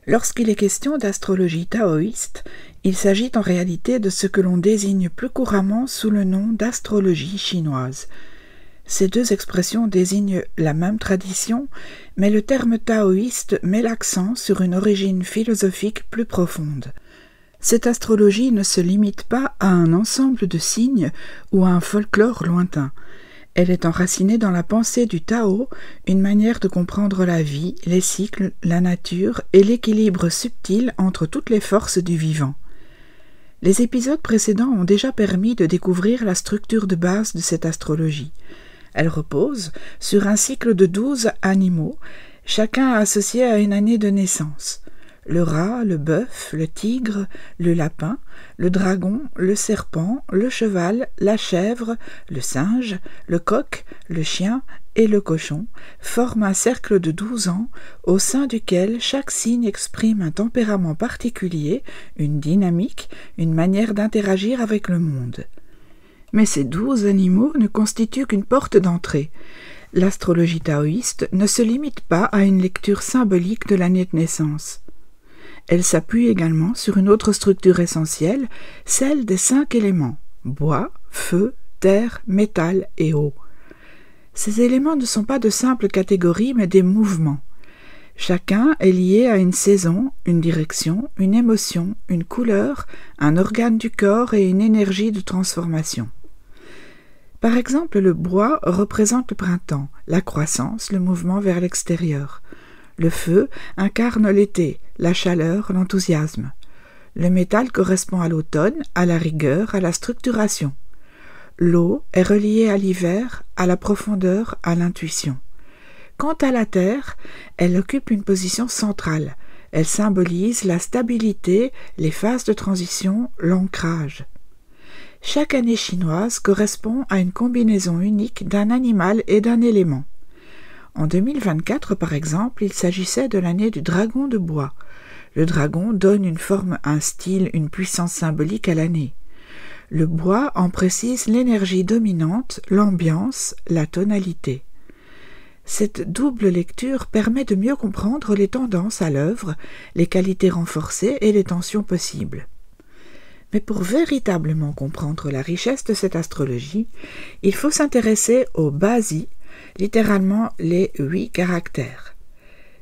Lorsqu'il est question d'astrologie taoïste, il s'agit en réalité de ce que l'on désigne plus couramment sous le nom d'astrologie chinoise. Ces deux expressions désignent la même tradition, mais le terme taoïste met l'accent sur une origine philosophique plus profonde. Cette astrologie ne se limite pas à un ensemble de signes ou à un folklore lointain. Elle est enracinée dans la pensée du Tao, une manière de comprendre la vie, les cycles, la nature et l'équilibre subtil entre toutes les forces du vivant. Les épisodes précédents ont déjà permis de découvrir la structure de base de cette astrologie. Elle repose sur un cycle de 12 animaux, chacun associé à une année de naissance. Le rat, le bœuf, le tigre, le lapin, le dragon, le serpent, le cheval, la chèvre, le singe, le coq, le chien et le cochon forment un cercle de 12 ans au sein duquel chaque signe exprime un tempérament particulier, une dynamique, une manière d'interagir avec le monde. Mais ces 12 animaux ne constituent qu'une porte d'entrée. L'astrologie taoïste ne se limite pas à une lecture symbolique de l'année de naissance. Elle s'appuie également sur une autre structure essentielle, celle des 5 éléments, bois, feu, terre, métal et eau. Ces éléments ne sont pas de simples catégories, mais des mouvements. Chacun est lié à une saison, une direction, une émotion, une couleur, un organe du corps et une énergie de transformation. Par exemple, le bois représente le printemps, la croissance, le mouvement vers l'extérieur. Le feu incarne l'été, la chaleur, l'enthousiasme. Le métal correspond à l'automne, à la rigueur, à la structuration. L'eau est reliée à l'hiver, à la profondeur, à l'intuition. Quant à la terre, elle occupe une position centrale. Elle symbolise la stabilité, les phases de transition, l'ancrage. Chaque année chinoise correspond à une combinaison unique d'un animal et d'un élément. En 2024, par exemple, il s'agissait de l'année du dragon de bois. Le dragon donne une forme, un style, une puissance symbolique à l'année. Le bois en précise l'énergie dominante, l'ambiance, la tonalité. Cette double lecture permet de mieux comprendre les tendances à l'œuvre, les qualités renforcées et les tensions possibles. Mais pour véritablement comprendre la richesse de cette astrologie, il faut s'intéresser aux basi, littéralement les 8 caractères.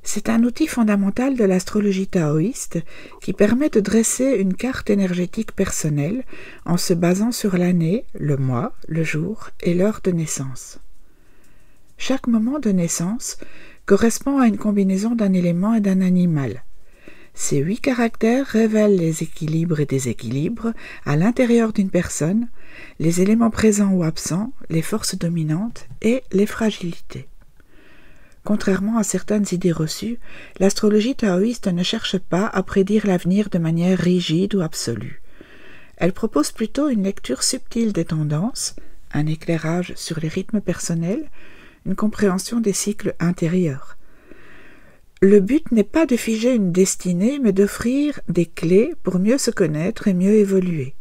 C'est un outil fondamental de l'astrologie taoïste qui permet de dresser une carte énergétique personnelle en se basant sur l'année, le mois, le jour et l'heure de naissance. Chaque moment de naissance correspond à une combinaison d'un élément et d'un animal. Ces 8 caractères révèlent les équilibres et déséquilibres à l'intérieur d'une personne, les éléments présents ou absents, les forces dominantes et les fragilités. Contrairement à certaines idées reçues, l'astrologie taoïste ne cherche pas à prédire l'avenir de manière rigide ou absolue. Elle propose plutôt une lecture subtile des tendances, un éclairage sur les rythmes personnels, une compréhension des cycles intérieurs. Le but n'est pas de figer une destinée, mais d'offrir des clés pour mieux se connaître et mieux évoluer.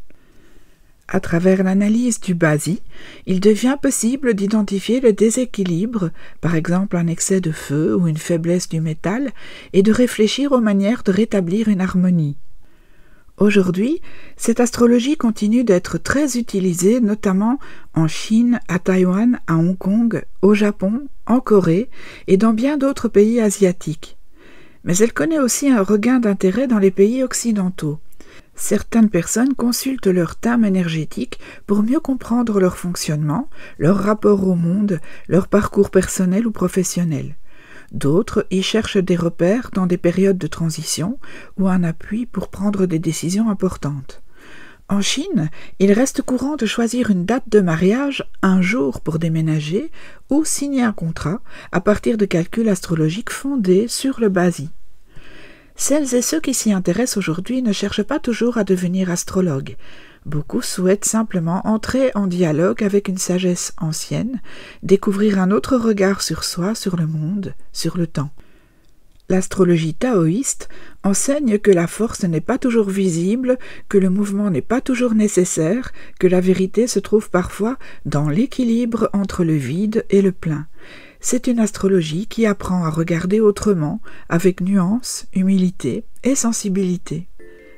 À travers l'analyse du basi, il devient possible d'identifier le déséquilibre, par exemple un excès de feu ou une faiblesse du métal, et de réfléchir aux manières de rétablir une harmonie. Aujourd'hui, cette astrologie continue d'être très utilisée, notamment en Chine, à Taïwan, à Hong Kong, au Japon, en Corée et dans bien d'autres pays asiatiques. Mais elle connaît aussi un regain d'intérêt dans les pays occidentaux. Certaines personnes consultent leur thème énergétique pour mieux comprendre leur fonctionnement, leur rapport au monde, leur parcours personnel ou professionnel. D'autres y cherchent des repères dans des périodes de transition ou un appui pour prendre des décisions importantes. En Chine, il reste courant de choisir une date de mariage, un jour pour déménager ou signer un contrat à partir de calculs astrologiques fondés sur le basi. Celles et ceux qui s'y intéressent aujourd'hui ne cherchent pas toujours à devenir astrologues. Beaucoup souhaitent simplement entrer en dialogue avec une sagesse ancienne, découvrir un autre regard sur soi, sur le monde, sur le temps. L'astrologie taoïste enseigne que la force n'est pas toujours visible, que le mouvement n'est pas toujours nécessaire, que la vérité se trouve parfois dans l'équilibre entre le vide et le plein. C'est une astrologie qui apprend à regarder autrement, avec nuance, humilité et sensibilité.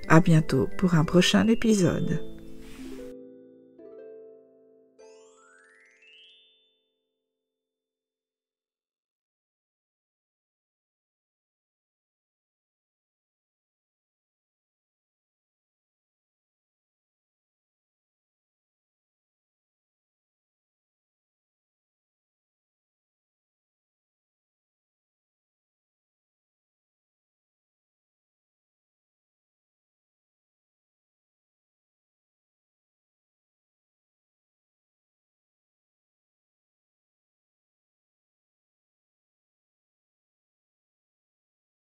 À bientôt pour un prochain épisode.